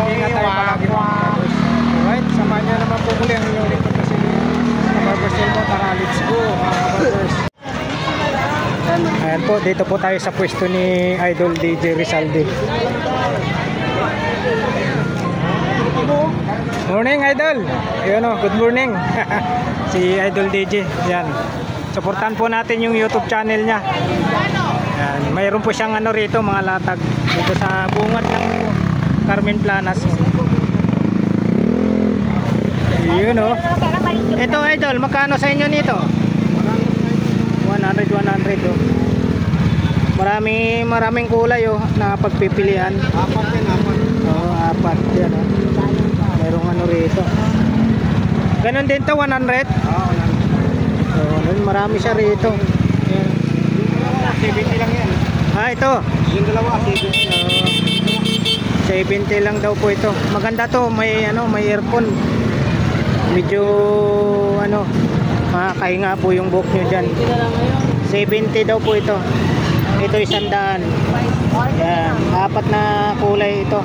Ingat tayo palagi mga kabarbers. Alright, samahan nyo naman po muli ang inyong lingkod kasi kabarbers mo. Tara, let's go mga kabarbers. Ayan po, dito po tayo sa pwesto ni Idol DJ Rizaldi. Morning Idol. Ayun o, good morning. Si Idol DJ. Yan. Supportan po natin yung YouTube channel niya. Yan. Mayroon po siyang ano rito, mga latag dito sa bungad ng Carmen Planas. Yun o. Ito Idol, magkano sa inyo nito? 100 o. Maraming kulay o na pagpipilian. Apat din, apat. Oo, apat yan o. Mayroong ano rito. Ganon din to, 100? Oo, So, marami siya rito. Yan. 70 lang yan. Ito. Yung dalawa, 70 lang daw po ito. Maganda to, may aircon. Medyo makakahinga po yung buhok nyo dyan. 70 daw po ito. Ito 100. Yan, apat na kulay ito.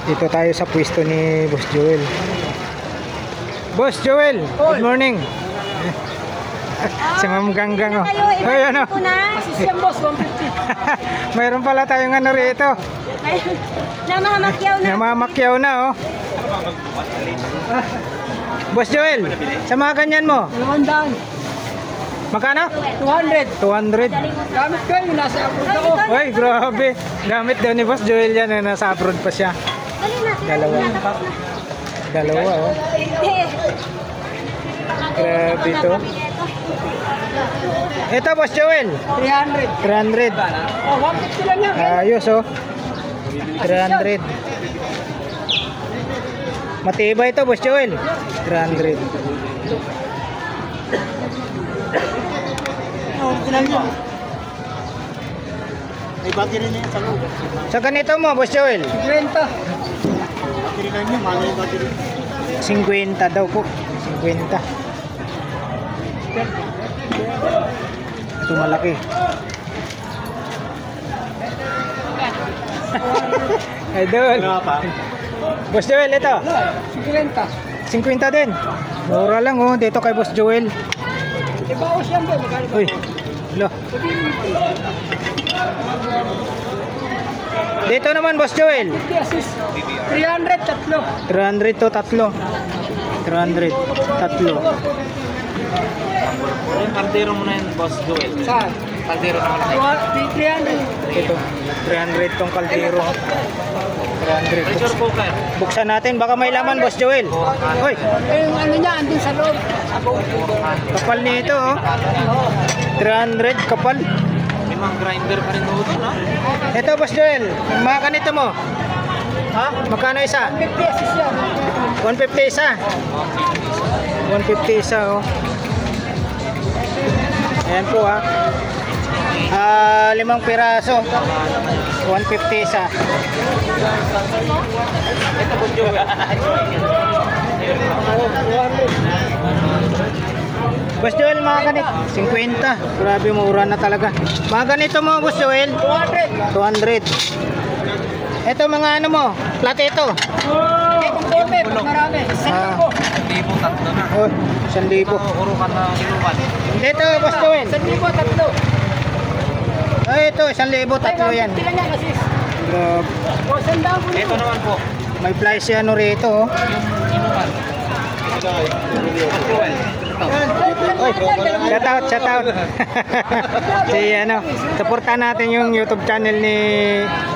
Dito tayo sa pwesto ni Boss Joel. Boss Joel, good morning. Si Ma'am Ganggang oh. Ay, ano? Asisyan boss, 150. Mayroon pala tayong ano rito. Namamakyaw na. Namamakyaw na oh. Boss Joel, sa mga ganyan mo? 200. Magkano? 200. 200. Gamit ko yung nasa abroad ako. Ay, grabe. Gamit daw ni Boss Joel yan, nasa abroad pa siya. Dalawa oh. Grabe to. Ito Boss Joel 300. Oh, 150 lang yan. Ayos oh. 300. Matibay ito Boss Joel. 300. Oh, ilan yun? May battery na yan sa loob. Sa ganito mo Boss Joel? 50. Battery na yun, mahal yung battery. 50 daw po. 50. Ito malaki. Idol. Ano pa? Boss Joel, ito. 50. 50 din. Mura lang oh, dito kay Boss Joel. Ibawas yan ba? Magkano ba? Uy. Lo. Dito naman Boss Joel. 50 assist. 300, tatlo. 300 to tatlo. 300 tatlo. Yung kaldero mo na yun, Boss Joel. Saan? Kaldero na malaki. 300. Ito. 300 tong kaldero. 300. Pressure cooker. Buksan natin baka may laman Boss Joel. Hoy, Eh, yung ano niya, andun sa loob. kapal nito oh. 300 kapal. May mga grinder pa rin doon, ha? Ito Boss Joel, mga ganito mo. Ha? Magkano isa? 50 assist yan. 150 isa. 150 isa oh. Ayan po ha. 5 piraso. 150 isa. Ito, Boss Joel. Boss Joel, mga ganito. 50. Grabe, mura na talaga. Mga ganito mo, Boss Joel. 200. 200. Ito mga ano mo, platito. Kumporme, pag marami. Ah. 1,000 tatlo na. Oh, 1,000. Ito, urukan na inukan. Dito, Boss Joel. 1,000, tatlo. Ay, ito, 1,000 tatlo yan. 150 lang yan, assist. Grabe. O, sandaan ko Ito naman po. May flies ano rito oh. Inukan. Boss Joel. Oy, shout out. Si ano, supportan natin yung YouTube channel ni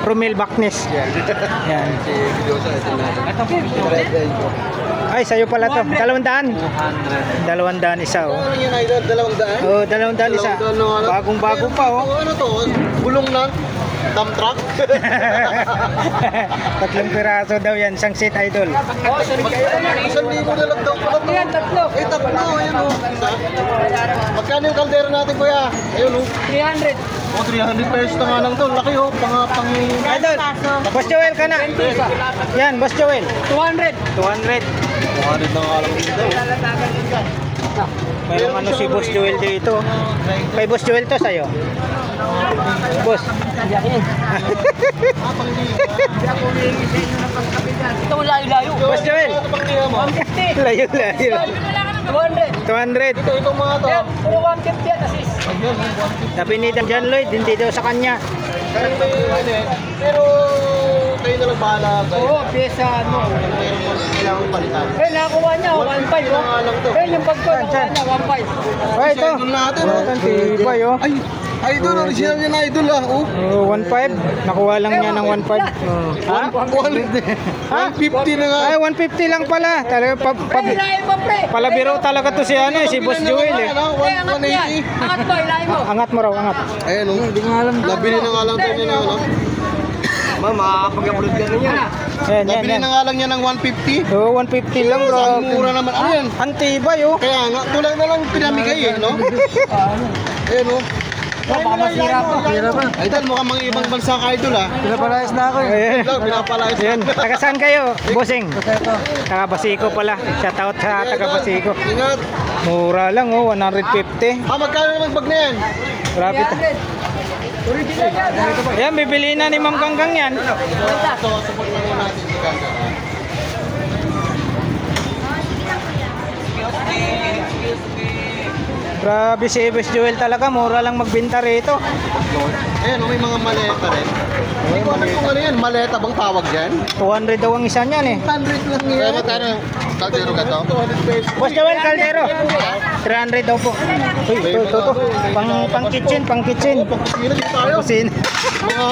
Romel Bacnes. Yan. Ito po, Boss Joel. Ay, sa'yo pala to. 200. 200 isa oh. Ano yan, Idol? 200? Oh, 200 isa. Bagong-bago pa oh. Ano to? Gulong lang? Dump truck? 3 piraso daw yan, isang seat idol. O, sorry kayo. 1,000 na lang daw pala to. Yan, tatlo. Eh, tatlo, ayun o. Magkano yung kaldero natin, kuya? Ayun o. 300. Oh, 300 pesos na nga lang to. Laki o, pang... Idol, Boss Joel ka na. Yan, Boss Joel. 200. 200. 200 na nga lang dito. Mayroong ano si Boss Joel dito. Kay Boss Joel to sa'yo. Boss. Ito mo layo-layo. Boss Joel. 150. Layo-layo. 200. 200. Itong mga to. Yan, puro 150 yan, assist. Sabi ni Dan John Lloyd, hindi daw sa kanya. Kaya may ano eh. Pero kayo na lang bahala. Oo, pyesa ano. Kailangan palitan. Eh, nakakuha niya, 1.5. na nga lang to. Eh, yung bag ko, nakuha niya, 1.5. Oh, ito. Idol natin. Oh, ang tibay oh. Ay, idol. Original niya na idol ah. Oh. Oh, 1.5. Nakuha lang niya ng 1.5. Ha? 150 na nga. Ay, 150 lang pala. Talaga Eh, ilahin mo, pre. palabiro talaga to si ano, si Boss Joel eh. Eh, angat mo yan. Angat mo, ilahin mo. Angat mo raw, angat. Ayan o. Hindi nga alam. Nabili na nga lang tayo niya ano. Ma'am, makakapag-upload ka na niya. Ayan, yan, Nabili yan. na nga lang niya ng 150. Oh, 150 lang bro. Ang mura naman. Ano yan? Ang tibay oh. Kaya nga, tulad na lang pinamigay eh, no? Ayan o. Baka masira pa. Idol, mukhang mga ibang bansa ka idol ah. Pinapalayas na ako eh. Ayan. Idol, pinapalayas. Ayan. Taga saan kayo? Bossing. Taga Basico pala. Shout out sa taga Basico. Ingat. Mura lang oh, 150. Magkano naman bag na yan? Grabe ta. 300. Original yan. Ayan, bibili na ni Ma'am Ganggang yan. So, support na muna natin si Ganda. Grabe si Boss Joel talaga, mura lang magbenta rito. Ayan, may mga maleta rin. Hindi ko alam kung ano yan. Maleta bang tawag dyan? 200 daw ang isa niyan eh. 100 lang yan. Kaya magkano? Kaldero ka to? 200 pesos. Boss Joel Caldero. 300 daw po. Uy, ito. Pang kitchen, pang kitchen. Pagkusina dito tayo. Kusina. Mga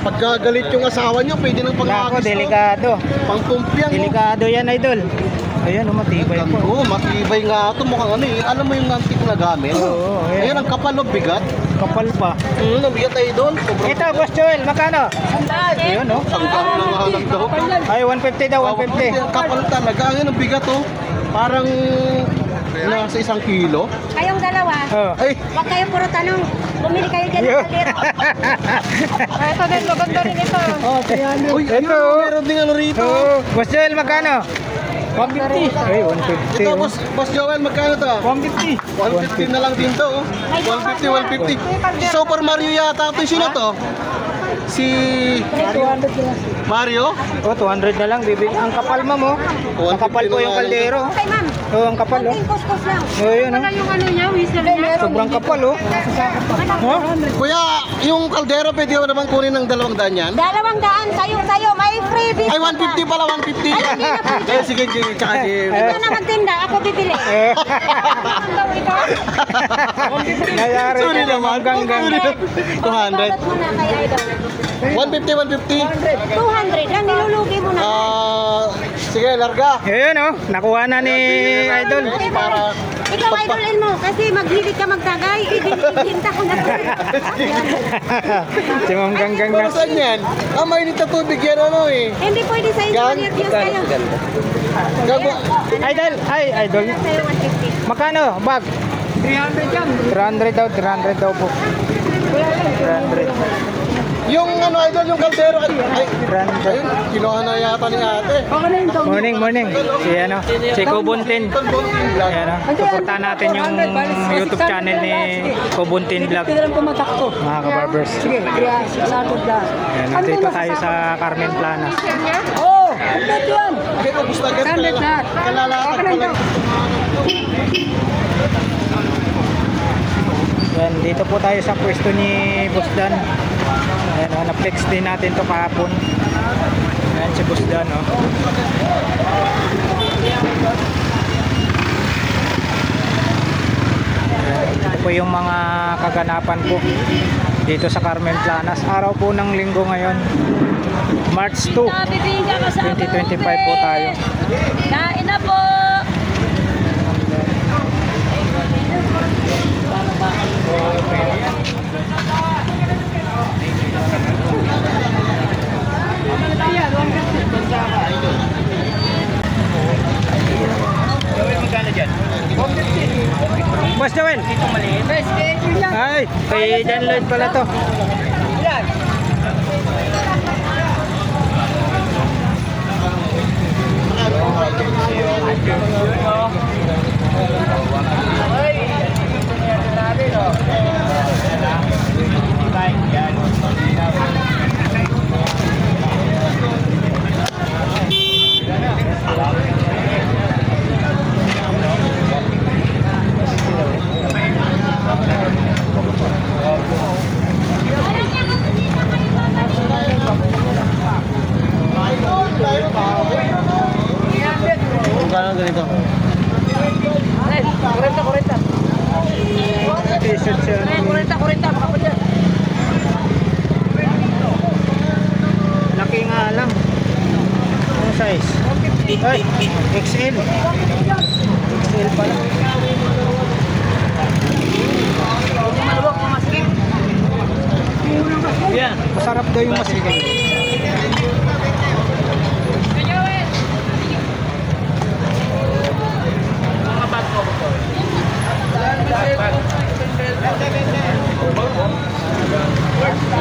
pagkagalit yung asawa nyo, pwede nang Nako, pag-aagis to. delikado. Pang-pumpiang. Delikado yan, idol. Ayan, matibay po. Oo, matibay nga ito. Mukhang ano eh. Alam mo yung antique na gamit? Oo, ayan. Ayan, ang kapal o bigat. Kapal pa. Ang bigat ay doon. Sobrang Ito, Boss Joel, magkano? Ayun, oh. ang gano'n lang nga lang daw. Ay, 150 daw, 150. Ang kapal talaga. Ang bigat oh. Parang nasa 1 kilo. Kayong dalawa, Oh. Ay, huwag kayo puro tanong. Bumili kayo dyan ng kaldero. Ito din, maganda rin ito. uy, Ito. meron din ano rito. Oh, Boss Joel, magkano? 150. Ay, Ito, 150. Boss Joel, magkano to? 150. 150 na lang din to. 150, 150. Super Mario yata ito. Sino to? Si Mario? Oh, 200 na lang, bibi. Ang kapal mo. Ang kapal po yung kaldero. Okay, ma'am. Oh, ang kapal oh. Konting kuskus lang. Oh, yun oh. Yung ano niya, whistle niya. Sobrang kapal oh. Oh? Kuya, yung kaldero pwede mo naman kunin ng 200 yan? 200, sayo, may freebie. Ay, 150 pala, 150. Eh, sige, sige, tsaka si... Ikaw na magtinda, ako bibili. Eh, Ano daw ito? Nangyari Sorry ka naman. hanggang 200. Balot mo na kay Idol. 150, 150. 200 lang, nilulugi mo na. Sige, larga. Ayun oh, nakuha na ni Idol. Para... Ikaw, idolin mo, kasi maghilig ka magtagay, ibinta ko na. Si Ma'am Ganggang na. Para saan yan? Mainit na tubig yan, ano eh. Hindi pwede sa inyo, Gan? Diyos kayo. Gago. Idol, ay Idol. Sa'yo, 150. Makano? Bag? 300 yan. 300 daw po. 300. Yung ano, idol, yung kaldero. Ay, 300. ayun, kinuha na yata ni ate. Okay na yung tawag. Morning. Si Kubuntin. Ayan oh. Suportahan natin yung YouTube channel ni Kubuntin Vlog. Pwede lang pumatak ko. Mga kabarbers. Sige, 600 lang. Ayan, nandito tayo sa Carmen Planas. Oo, complete yan. Hindi ko gusto agad. 100 lahat. Kalalatag Okay na pala. yung Ayan, dito po tayo sa pwesto ni Boss Dan. Ayan oh, na-flex din natin to kahapon. Ayan si Boss Dan oh. Ayan, ito po yung mga kaganapan po dito sa Carmen Planas. Araw po ng linggo ngayon, March 2, 2025 po tayo. Kain na po! Boss Joel! Ay, kay Dan Lloyd pala to. Kung ganito. T-shirt siya. Laki nga lang. Anong size? Ay, XL. XL pala. Yeah, masarap daw yung masigay.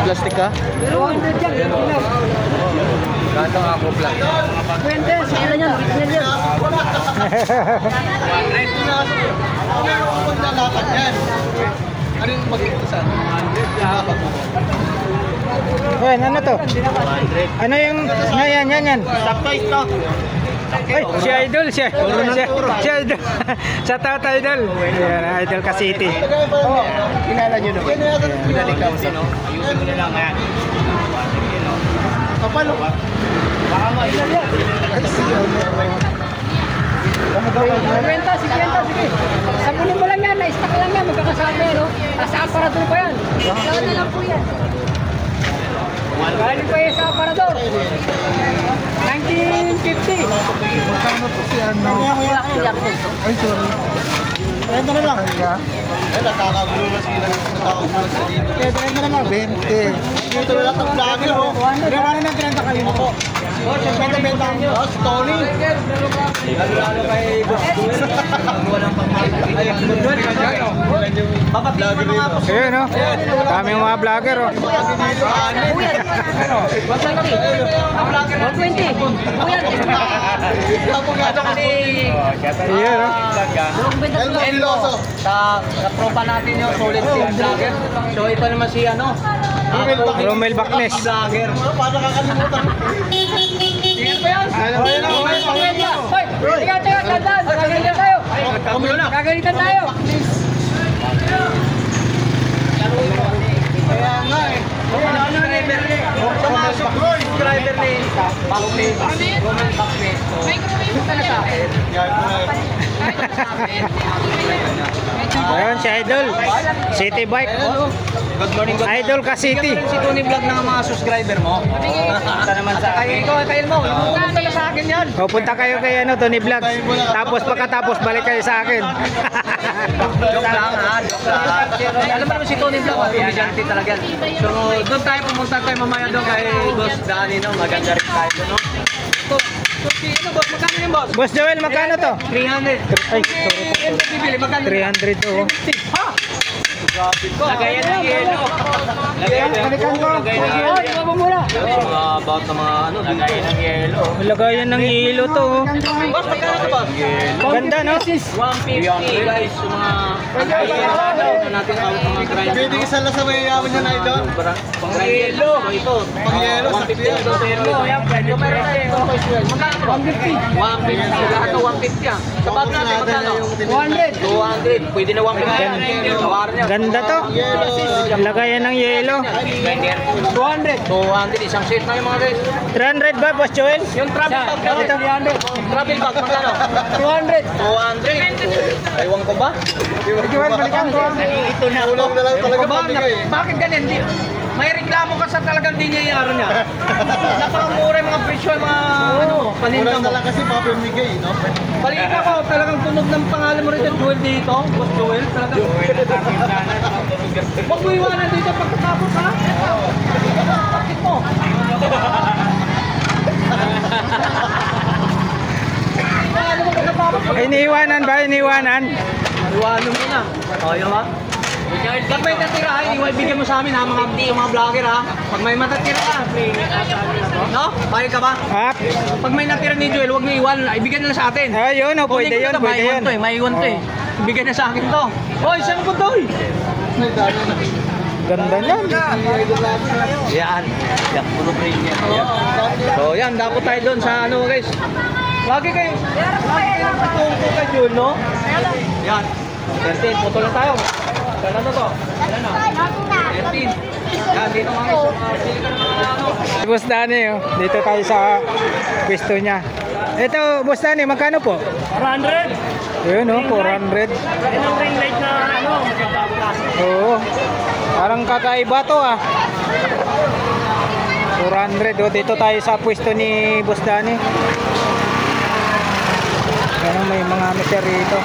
Plastic ka? 200 yan. Ganto nga po plastic. Pwede, sila yan. Original yan. Kung nalatag yan. Ano yung mag-iusan? Ayan, ano to? Ano yung... Yan. Sakto ito. Ay, si Idol, si Idol. Shout out Idol. Ayan, Idol ka City. Oo, kilala nyo naman. Pinalik ka sa no? Ayusin mo na lang yan. Kapalo. Baka mailan yan. Kwenta, sige. Sapunin mo lang yan, na-stack lang yan, magkakasama yan, no? Nasa aparador pa yan. Lawan na lang po yan. Galing pa yan sa aparador. 1950. Magkano po si ano? Ay, sorry. Renta na lang. Ay, nakakagulo na sila. Nakakagulo sa dito. Renta na lang. 20. Dito na lang ang vlogger, oh. Gawala ng 30 kayo mo po. Benta nyo. Oh, si Tony. Lalo kay Boss. Walang pangkakit. Ay, Babatiin mo mga po. Ayun, no? Dami mga vlogger, oh. 120. Kuya, Ayun, no? sa tropa natin yung solid team vlogger. So ito naman si ano? Romel Bacnes. Vlogger. Paano kakalimutan? Tingnan pa yan. Hoy, teka, dandan. Gagalitan tayo. Gagalitan tayo. Kaya nga eh. Sa mga subscriber ni Bacnes, Romel Bacnes. Punta na sa akin. Ayun, si Idol. City Bike. Good morning, Idol ka City. Si Tony Vlog ng mga subscriber mo. Punta naman sa akin. Ikaw, kail mo. Punta na sa akin yan. O, punta kayo kay ano, Tony Vlog. Tapos pagkatapos, balik kayo sa akin. Joke lang ha, joke lang. Alam mo naman si Tony Vlog, komediante talaga. So, doon tayo pumunta tayo mamaya doon kay Boss Danny, no? Maganda rin tayo doon, no? So, si ano, boss, magkano yung boss? Boss Joel, magkano to? 300. Ay, sorry po. Ito bibili, magkano? 300 to. Oh. Ha? Lagayan ng yelo. Lagayan ng yelo. Lagayan ng yelo. About sa mga ano, lagayan ng yelo. Lagayan ng hilo to. Oh. Boss, magkano ito, boss? Ganda, no? 150 guys, yung mga pag-ayun natin ang mga grind. Pwede isa lang sa mayayaman niya na ito. Pang-yelo. Ito. Pang-yelo, 150 ito. Ito meron tayo. Magkano ba? 150. 150. Lahat ng 150 ah. Sa bag natin magkano? 200. 200. Pwede na 150. Tawaran niya. Ganda to. Lagayan ng yelo. 200. 200. Isang set na yung mga guys. 300 ba, Boss Joel? Yung travel bag natin. Travel bag magkano? 200. 200. Ewan ko ba? Joel, balikan ko. Ito na. Ulang na lang talaga Ba, pamigay. bakit ganyan? May reklamo ka sa talagang di niya i-aro niya. Napakamura yung mga presyo, yung mga ano, paninda Ulang mo. na lang kasi papamigay, no? Balita ko, talagang tunog ng pangalan mo rin yung Joel dito. Boss Joel, talagang. Huwag mo iwanan dito pagkatapos, ha? Bakit mo? Ano mo pagkatapos? Iniiwanan ba? Iniiwanan? Iwanan mo na. O, yun ba? Pag may natira, ha, bigyan mo sa amin, ha, mga vlogger, ha? Pag may matatira ka, no? Bakit ka ba? Ah, Pag may natira ni Joel, huwag niyo iwan, ibigyan na lang sa atin. ayun, oh, pwede yun, pwede yun. May iwan to eh. Ibigyan na sa akin to. Hoy, saan ko to eh? Ganda niyan. Yan. Yan, puro premium. So yan, dapat tayo doon sa ano guys. Lagi kayo patungko kay Joel, no? Yan. 13, puto lang tayo. Saan na to? Saan na? 13. Yan, dito mga guys. Boss Danny, oh. Dito tayo sa pwesto niya. Ito, Boss Danny, magkano po? 400. Ayun, oh, 400. Itong ring light na ano, magandang klase. Oo. Parang kakaiba to, ah. 400, oh. Dito tayo sa pwesto ni Boss Danny. Ano, may mga meter rito.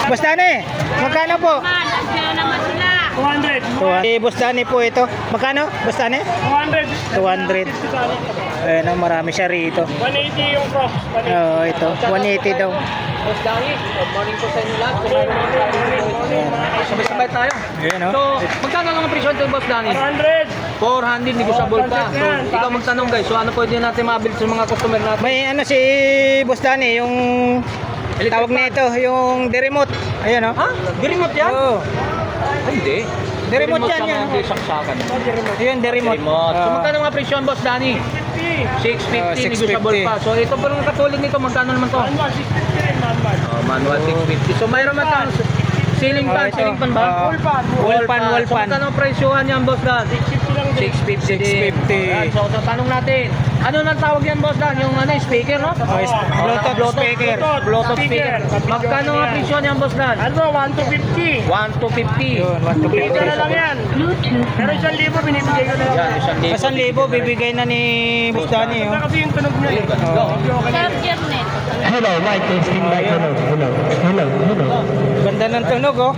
Boss Danny, magkano po? Nandiyan naman sila. 200. Boss Danny po ito. Magkano, Boss Danny? 200. 200. Ayun, oh, marami siya rito. 180 yung cross. Oo, ito. 180 daw. Boss Danny, good morning po sa inyo lahat. Sabay-sabay tayo. Ayun, oh. So, magkano lang ang presyo ito, Boss Danny? 400. 400, negotiable pa. So, ikaw magtanong guys, so ano pwede natin mabili sa mga customer natin? May ano si Boss Danny, yung tawag na ito, yung remote. Ayun, oh. Ha? Di-remote yan? Oo. Ay, hindi. Di-remote yan, yan. Hindi, saksakan. Yun, the remote. Remote. So, Oo. magkano mga presyo, Boss Danny? 650, negotiable 650. pa. So, ito po yung katulad nito, magkano naman to? Manual 650. So, mayroon man ito. Ceiling fan, ito. ceiling fan ba? Wall pan, wall So, pan. magkano ang presyohan niyan, Boss Dan? 650 din. 650. Ayan, so, tanong natin. Ano nang tawag yan, Boss Dan? Yung ano, speaker, no? Bluetooth speaker. Bluetooth speaker. Magkano ang presyo niyan, Boss Dan? Ano, 1 to 50. 1 to 50. Yun, 1 to 50. Ito na lang yan. Pero 1,000 binibigay ko na lang. Yan, 1,000. 1,000 bibigay na ni Boss Danny, oh. Kasi yung tunog niya eh. Charger net. Hello, mic testing mic. Hello, hello, hello, hello. Ganda ng tunog, oh.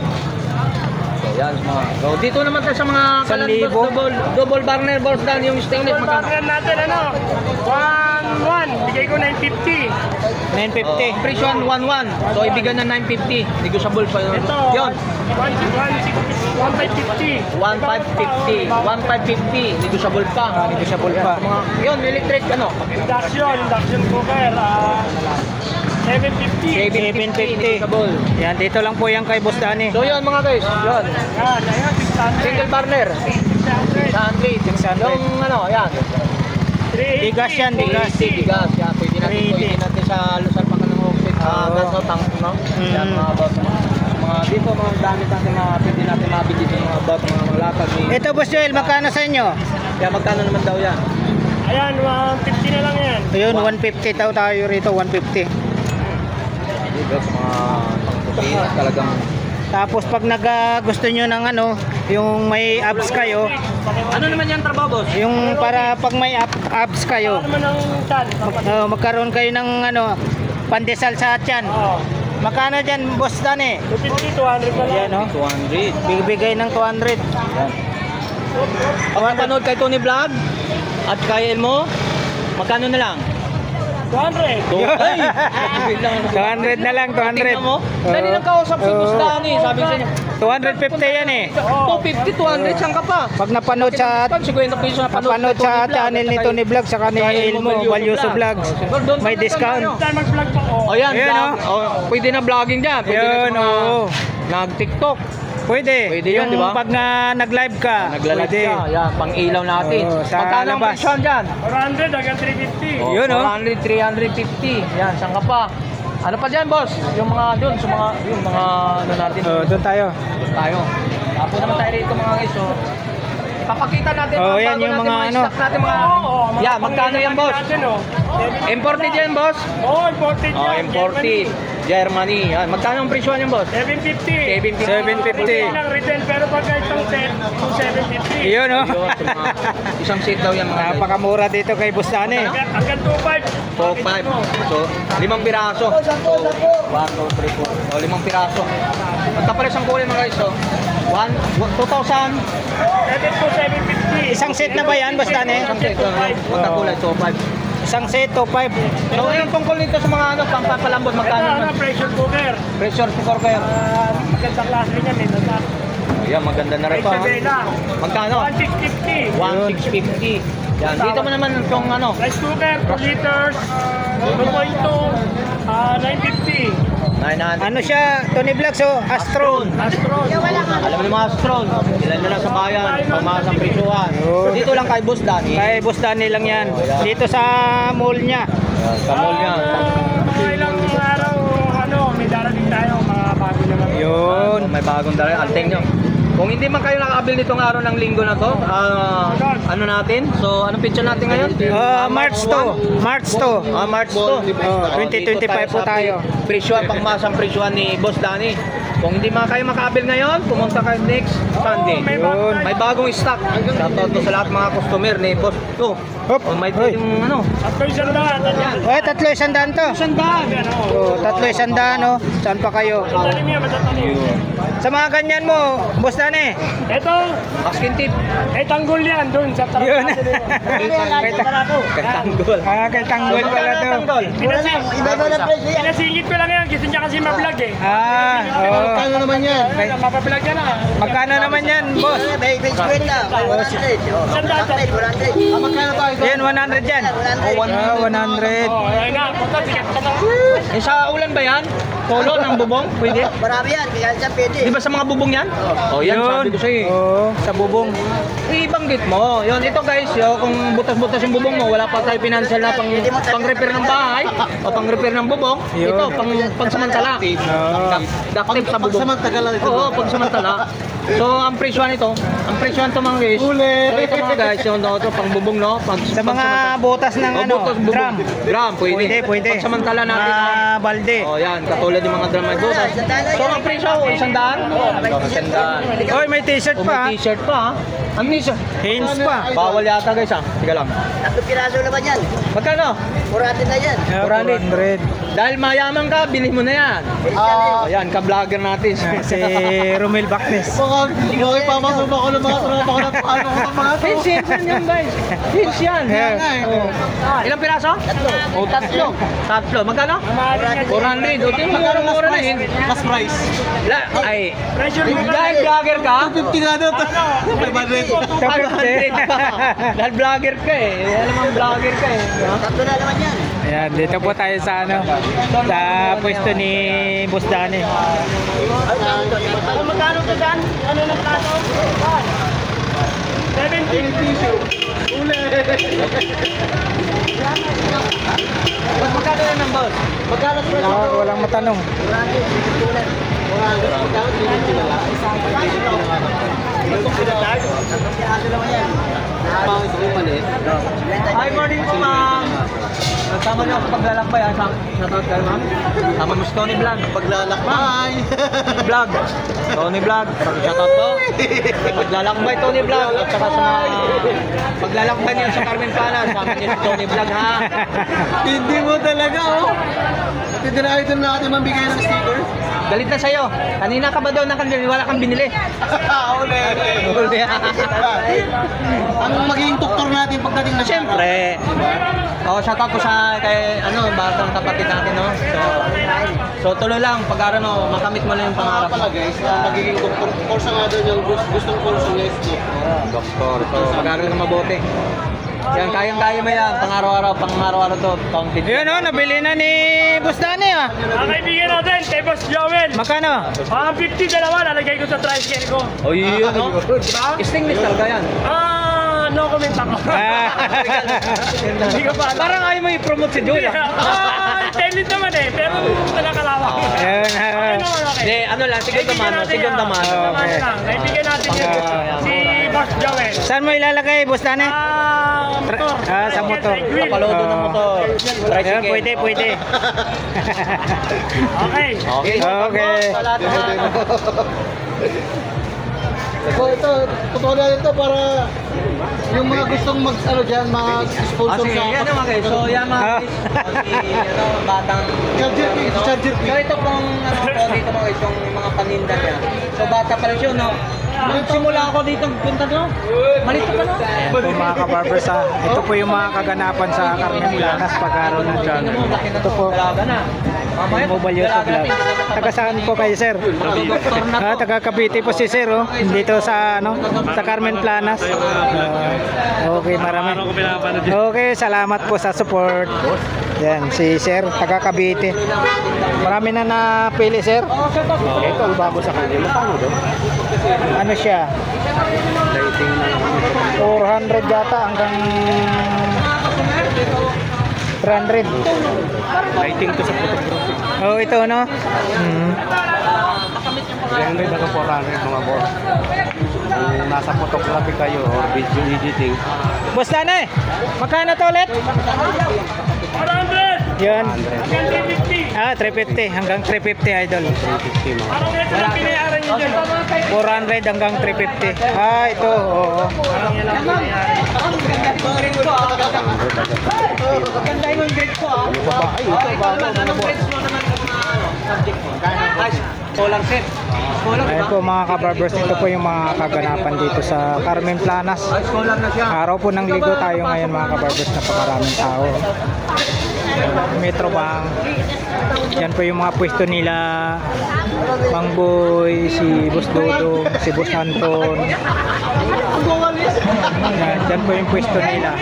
Yan, mga. So, dito naman tayo sa mga 1,000. double burner, Boss Dan, yung stainless. Yung Magkano? natin ano, 1-1, bigay ko 950. 950. Ang presyohan 1-1. So ibigay na 950. Negotiable pa yun. Ito, Yun. 1,550. 1,550. 1,550. Negotiable pa. Negotiable pa. Mga, yun, electric ano? Induction cooker, 750. 750. Negotiable. Yan, dito lang po yan kay Boss Danny. So yun mga guys. Yun. Yan, ayan, 600. Single burner. 600. Yung ano, yan. Bigas yan, bigas. Bigas. Yan, pwede natin sa Lusal pa ka ng offset. Gas o tank, no? Yan mga about. Mga dito, mga gamit natin pwede natin mabili dito mga about, mga latag ni. Ito Boss Joel, magkano sa inyo? Yan, magkano naman daw yan? Ayan, 150 na lang yan. Ayun, 150 daw tayo rito, 150. Dito sa mga pangkutina talagang. Tapos pag gusto nyo ng ano, yung may abs kayo, Ano naman yan trabaho, boss? yung para pag may abs kayo, Ano naman ang tan? magkaroon kayo ng ano, pandesal sa tiyan. Oo. Magkano dyan, Boss Danny? 250, 200 na lang. Yan, no? 200. Bibigay ng 200. Pag napanood kay Tony Vlog at kay Elmo, magkano na lang? 200. Ay! 200 na lang, 200. Tingnan mo. Dali nang kausap si Boss Danny. Sabi sa niya, 250 yan eh. 250, 200, saan ka pa? Pag napanood sa 50 peso na napanood sa channel ni Tony Vlog sa ni Elmo Valioso Vlogs, may discount. Tayo mag-vlog pa ko. O yan, Ayan, vlog. O, pwede na vlogging dyan. Pwede Yun, na oo. nag-tiktok. Pwede. Pwede yan, yung di ba? pag nag-live ka, Naglalag pwede. ka. Yan, pang ilaw natin. Oo, sa Magkano ang labas. presyon dyan? 400 hanggang 350. Yun, oh. 400, 350. Yan, saan ka pa? Ano pa dyan, boss? Yung mga doon, sa mga, yung mga ano natin. Doon tayo. Doon tayo. Tapos naman tayo rito mga guys. So, ipapakita natin Oh, yan bago yung natin mga ano. stock natin mga. Yan, magkano yan, boss? Imported yan, boss? Oo, imported Oh, yan. imported. Germany. Yan. Magkano ang presyo niyan, boss? 750. 750. Lang retail, pero pag isang set, 750. Yun, oh. Yun, sa mga, isang seat daw yan mga guys. Napakamura dito kay Boss Danny. Hanggang 2.5. 4-5. So, 5 piraso. 1, 2, 3, 4. O, 5 piraso. Magkapares ang kulay mga guys. So, 2,000. 750. Isang set na ba yan, Boss Danny? Isang set. Magkakulay. 2,500. Isang set, 2.5. So, yung tungkol nito sa mga ano, pampapalambot, magkano Ito, naman? pressure cooker. Pressure cooker. Magandang klase rin yan. Ayan, maganda na rin ito. ha? Isabela. Magkano? 1650. 1,650. Yan, dito mo naman itong ano. Rice cooker, 2 liters, 2.2, 950. 900. Ano siya, Tony Vlog, so Astron. Astron. Alam mo yung mga Astron. Ilan na lang sa bayan. Pamasang presyuhan. Yun. Dito lang kay Boss Danny. Kay Boss Danny lang yan. Dito sa mall niya. Ayan, sa mall niya. Mga ilang araw, may darating tayo, mga bago naman. Yun. May bagong dala. Anteng nyo. Kung hindi man kayo nakaabil nitong araw ng linggo na to, ano natin? So, anong picture natin ngayon? March 2. March 2. March 2. 2025 po tayo. Presyuhan, pangmasang presyuhan ni Boss Danny. Kung hindi man kayo makaabil ngayon, pumunta kayo next Sunday. Yun. May bagong stock. Shoutout to sa lahat mga customer ni Boss. To. Hop. May Hoy. yung ano. At ito isang daan. Ay, 300 to. Sandaan. Oh, 300 no. Saan pa kayo? Matalim yan, matalim. Sa mga ganyan mo, Boss Danny. Ito, Asking tip. tanggol yan doon sa Yun. Kay Tanggol. Kay Tanggol pala to. Tanggol. Pinasingit ko lang yan, gusto niya kasi ma-vlog eh. Oo. Magkano naman yan? Mapablog yan ah. Magkano naman yan, boss? Magkano tayo? Yan, 100 yan. 100. Oh, ayun na, punta, sikat ka na. Eh, sa ulan ba yan? Polo ng bubong? Pwede? Marami yan, kaya siya pwede. Di ba sa mga bubong yan? Oh, yan sabi ko sa'yo. Oo, sa bubong. Ibanggit mo. Yun, ito guys, kung butas-butas yung bubong mo, wala pa tayo financial na pang-repair ng bahay o pang-repair ng bubong. Yun. Ito, pang-samantala. Duct sa bubong. Pagsamantala ito. Oo, pagsamantala. So, ang presyo nito, mga guys. So, ito mga guys, yung ito, pang-bubong, no? Sa mga butas ng ano, drum. Drum, pwede. Pwede. Pagsamantala natin. Balde. Oh, yan, katulad ng mga drum ay butas. So, ang presyo, 100? Oo, 100. Oy, may t-shirt Kung pa. may t-shirt pa, ha? Ang t-shirt. Hanes pa. Bawal yata guys, ha? Sige lang. 3 piraso naman yan. Magkano? 400 na yan. 400. 400. Dahil mayaman ka, bili mo na yan. Ayan, ka-vlogger natin. Si Romel Bacnes. Mga ipapasok ako ng mga tropa ko na paano ko mga to. Hints yan guys. Hints yan. Ilang piraso? Tatlo. Tatlo. Magkano? 400. O, di mo mura na yun. Mas price. Ay, dahil vlogger ka? 50 na doon. 500. 500 Dahil vlogger ka eh. Alam mo, vlogger ka eh. Tatlo na naman yan. Ayan, dito po tayo sa ano, sa pwesto ni Boss Danny. Magkano ka dyan? Ano na plato? 70. Uli. Magkano yan ng boss? Magkano price? Walang matanong. Hi, morning po ma'am. Tama niyo ako paglalakbay ha. Shoutout kayo ma'am. Tama mo si Tony Vlog. Paglalakbay. Vlog. Tony Vlog. Shoutout po. Paglalakbay Tony Vlog. At saka sa paglalakbay niyo sa Carmen Palas. Sama niyo si Tony Vlog ha. Hindi mo talaga oh. Tinry doon natin mambigay ng sticker. Galit na sa'yo. Kanina ka ba daw wala kang binili? Uli. Ang magiging doktor natin pagdating na Siyempre. Shoutout ko sa kay batang kapatid natin no. So tuloy lang pag no, makamit mo lang yung pangarap pala guys, magiging doktor. Course nga doon yung gustong course ng doktor. So pag-aral na mabuti. Yan, kayang-kaya mo yan. Pang-araw-araw to. Yun o, nabili na ni Boss Danny ah. Ang kaibigan natin, kay Boss Joel. Magkano? 50 dalawa, lalagay ko sa tricycle ko. O yun, no? Diba? Stingless talaga yan. No comment ako. Hindi ko pa alam. Parang ayaw mo i-promote si Joel. Talent naman eh, pero talakalawak. Ayun. Hindi, lang, sigod naman. Okay. Kaibigan natin yun, si Boss Joel. Saan mo ilalagay, Boss Danny? Motor. Sa motor. Kapalodo ng motor. Ayun, pwede. Okay. Okay. Ito, totoo na ito para yung mga gustong mag-sponsor Sige, yan naman guys. So, yan mga guys. Batang... Charger. Ganito pong, dito mga guys, yung mga paninda niya. So, bata pa rin siya, no? Nagsimula ako dito punta no? Malito ka no? Ayan po mga kabarbers ha. Ito po yung mga kaganapan sa Carmen Planas pag-araw ng channel. Ito po, Mobile YouTube Vlog. Taga saan po kayo sir? Taga Cavite po si sir oh. Dito sa sa Carmen Planas. Okay, marami. Okay, salamat po sa support. Yan, si sir, taga Cavite. Marami na napili sir. Ito, bago sa kanya. Magkano doon? Ano siya? 400 yata hanggang 300. Lighting to sa photography. Oh, ito no? Yan may daga 400 mga boss. Kung nasa photography kayo or video editing. Boss Danny, magkano to ulit? 100! Yun. Hanggang 350. 350 hanggang 350 idol. 350 mga. Parang ito lang pinayaran nyo dyan. 400 hanggang 350. Ito, oo. Ganda yung grade ko ah. Anong grades mo naman subject mo? Solar set. Ayan po mga kabarbers, ito po yung mga kaganapan dito sa Carmen Planas. Solar na siya. Araw po ng Ligo tayo ngayon mga kabarbers, napakaraming tao. Metro Bank. Yan po yung mga pwesto nila. Mang Boy, si Boss Dodo, si Boss Anton. Yan po yung pwesto nila.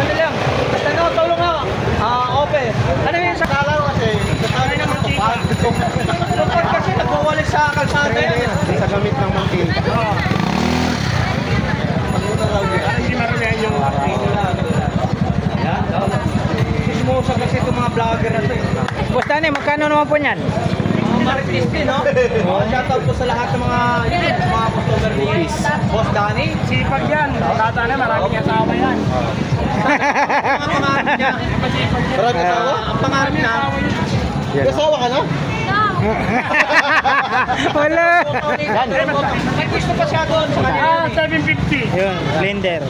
Ano lang? Basta no, tulong ako. Open. Ano yun sa kalaw kasi? Ano naman tupad? Tupad kasi nagwawalis sa kalsada yan. Sa gamit ng mantika. Hindi maramihan yung... Yan. Sismosa kasi itong mga vlogger na ito eh. Boss Danny, magkano naman po yan? Marites din, no? Shoutout po sa lahat ng mga customer ni Boss Danny. Sipag yan. Tata na, maraming asawa yan. Ang pangarap niya. Marami asawa? Ang pangarap niya. May asawa ka na? Wala. May gusto pa siya doon sa kanya. 750. Yun, blender.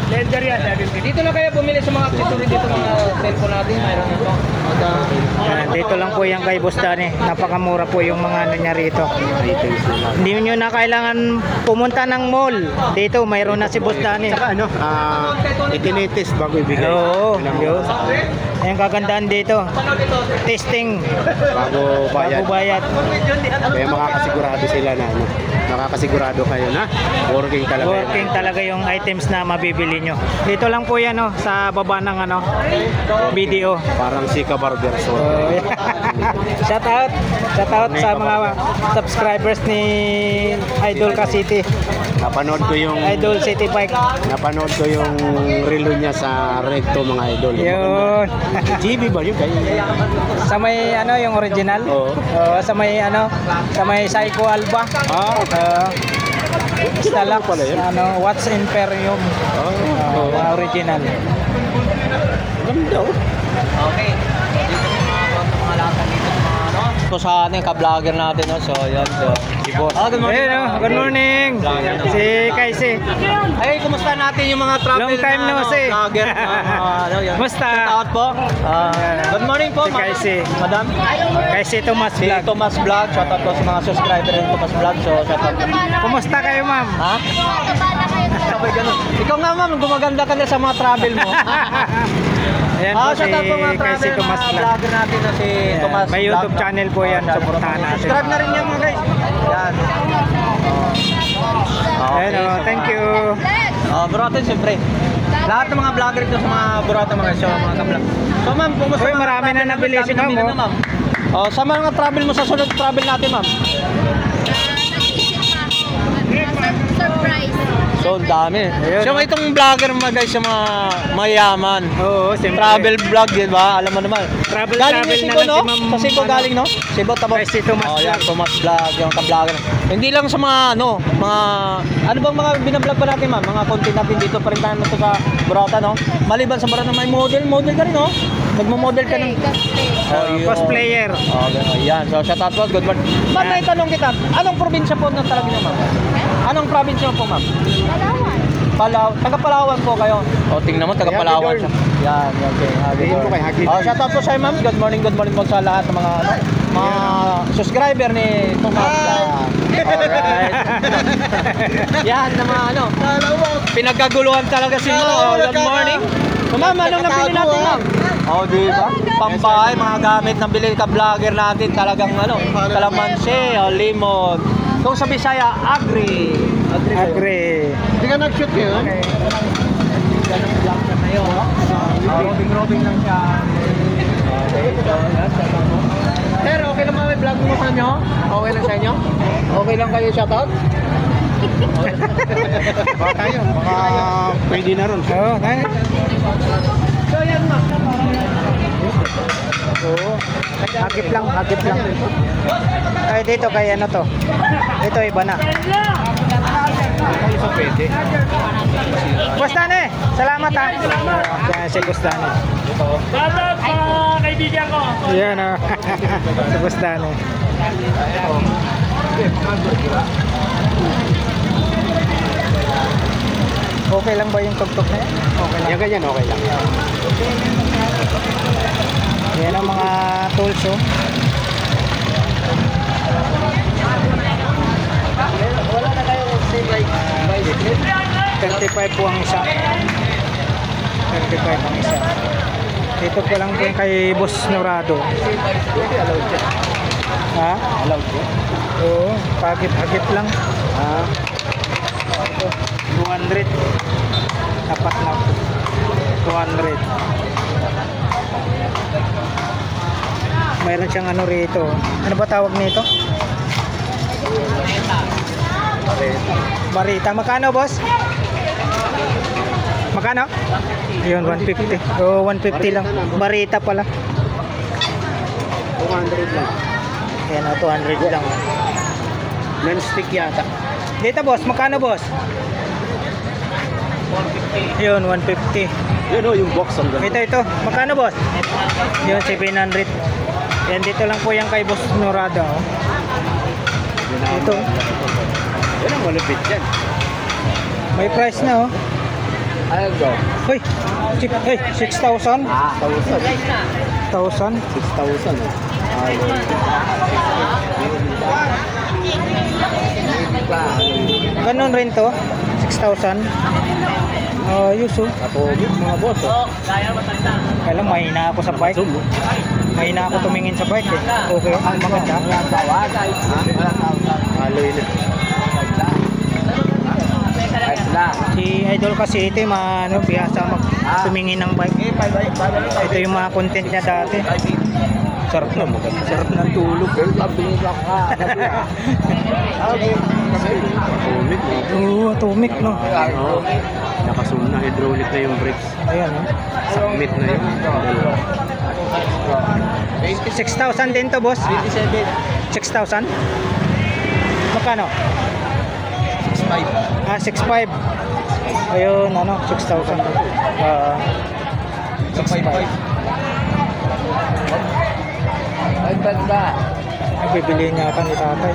Blender yan, 70. Dito na kayo bumili sa mga accessory dito, mga cellphone natin. Mayroon na to. Yan, dito lang po yan kay Boss Danny. Napakamura po yung mga ano niya rito. Hindi nyo na kailangan pumunta ng mall. Dito, mayroon na si Boss Danny. Saka ano, itinitest bago ibigay. Oo, yun. Ayan kagandaan dito. Testing Bago bayad. bago bayad. Kaya makakasigurado sila na ano. Makakasigurado kayo na working talaga. Working talaga yung items na mabibili nyo. Dito lang po yan sa baba ng video. Parang Sika Barber. So, Shout out sa mga subscribers ni Idol Ka City. napanood ko yung napanood ko yung relo niya sa Recto mga idol. Yun. GB ba yun? Sa may yung original? Oo. Sa may sa may Psycho Alba. Stalax, pala yun. What's Imperium. Original. Ganda oh. Okay. Mga lata dito sa mga ano. So sa ating ka-vlogger natin, no? So yan, so si Boss. Good morning. Good morning. Si Kaisi. Ay, kumusta natin yung mga travel Long time no see. vlogger? Kumusta? Shout out po. Good morning po, Si Kaisi. Madam. Kaisi Thomas Si Vlog. Thomas Vlog. Shout out po sa mga subscriber ng Thomas Vlog. So shout out. Kumusta kayo, ma'am? Ha? Okay, ganun. Ikaw nga ma'am, gumaganda ka na sa mga travel mo. Ayan po si shout out po mga Kaisi travel, Thomas mga Vlog. vlogger natin na si Ayan. Thomas May Vlog, YouTube no? channel po yan. Supportahan natin. Subscribe na rin yan mga guys. Yan. Ayan, thank you. Buratin siyempre. Lahat ng mga vlogger dito sa mga buratin mga show, mga ka-vlog. So ma'am, kumusta Uy, mga marami travel na nabili natin? si ma'am, Dami-dami na, sa mga travel mo sa sunod travel natin ma'am. Surprise. So, ang dami. Ayun, So, itong vlogger mga guys, sa mga mayaman. Oo, siyempre. Travel vlog, di ba? Alam mo naman. Travel galing na yung Cebu, lang no? si Ma'am, Sa Cebu galing, no? Cebu, tapos. Kay si Thomas Oh, yan, Vlog. Thomas Vlog, yung ka-vlogger. Hindi lang sa mga, ano bang mga binablog pa natin, ma'am? Mga content natin dito pa rin tayo na sa Burata, no? Maliban sa Burata, may model ka rin, no? Nagmo-model ka ng... yun. Cosplayer. Okay, yan. So, shout out po. Good morning. Ma'am, may tanong kita. Anong probinsya po na talaga niyo, ma'am? Anong probinsya po, ma'am? Taga Palawan po kayo. O, tingnan mo, taga Palawan siya. Yan, okay. Tingin ko kay Hagid. Shout out po sa'yo, ma'am. Good morning po sa lahat ng mga subscriber ni Thomas. Alright. Yan, na mga pinagkaguluhan talaga si Mo. Good morning. So, ma'am, anong nabili natin, ma'am? Di ba? Pambahay, mga gamit na bili ka-vlogger natin. Talagang, kalamansi, limon. Kung sa Bisaya, agri. Agri. Hindi ka nag-shoot yun? Ganun vlog na kayo, robing lang siya. Sir, okay lang may vlog mo sa inyo? Okay lang sa inyo? Okay lang kayo shoutout? Baka tayo. Baka pwede na ron. Oo, kaya. So, yan ma'am. Oo. Hagip lang. Ay, dito kay to. Ito iba na. Isa pwede. Boss Danny, salamat ha. Yan si Boss Danny. Shoutout sa kaibigan ko. Yan si Boss Danny. Okay lang ba yung tugtog na yan? Okay lang. Yan ganyan, okay lang. Yan ang mga tools Wala na kayo say like bicycle? 35 po ang isa. 35 ang isa. Dito po lang po yung kay Boss Norado. Ha? Allowed ko. Oo, pagit-hagit lang. Ito, 200. Tapat na. 200. Mayroon siyang rito. Ano ba tawag nito? Barita. Magkano, boss? Magkano? Ayun, 150. Oo, 150 lang. Barita pala. 200 lang. Ayan, 200 lang. Non-stick yata. Dito, boss. Magkano, boss? 150. Yun, 150. Yun yung box ang ganda. Ito. Magkano, boss? Yun, 700. Yan, dito lang po yan kay Boss Norado. Ito. Yan ang malupit yan. May price na, Ayun bro. Hoy, 6,000? 1,000. 1,000? 6,000. Ganun rin to? 6,000? Ayos oh. Ako, mga boss. Kaya lang, mahina ako sa bike. Mahina ako tumingin sa bike eh. Okay, maganda. Aloy na. Si Idol kasi ito yung mga ano, bihasa tumingin ng bike. Ito yung mga content niya dati. Sarap na, sarap ng tulog. Atomic. Oo, atomic no. Oo. Nakasum na, hydraulic na yung brakes. Ayan oh. Submit na yun. 6,000 din to boss? 6,000? Magkano? 6,500. 6,500. Ayun, ano, 6,000. 6,500. Ay, banda. Bibili niya ata ni tatay.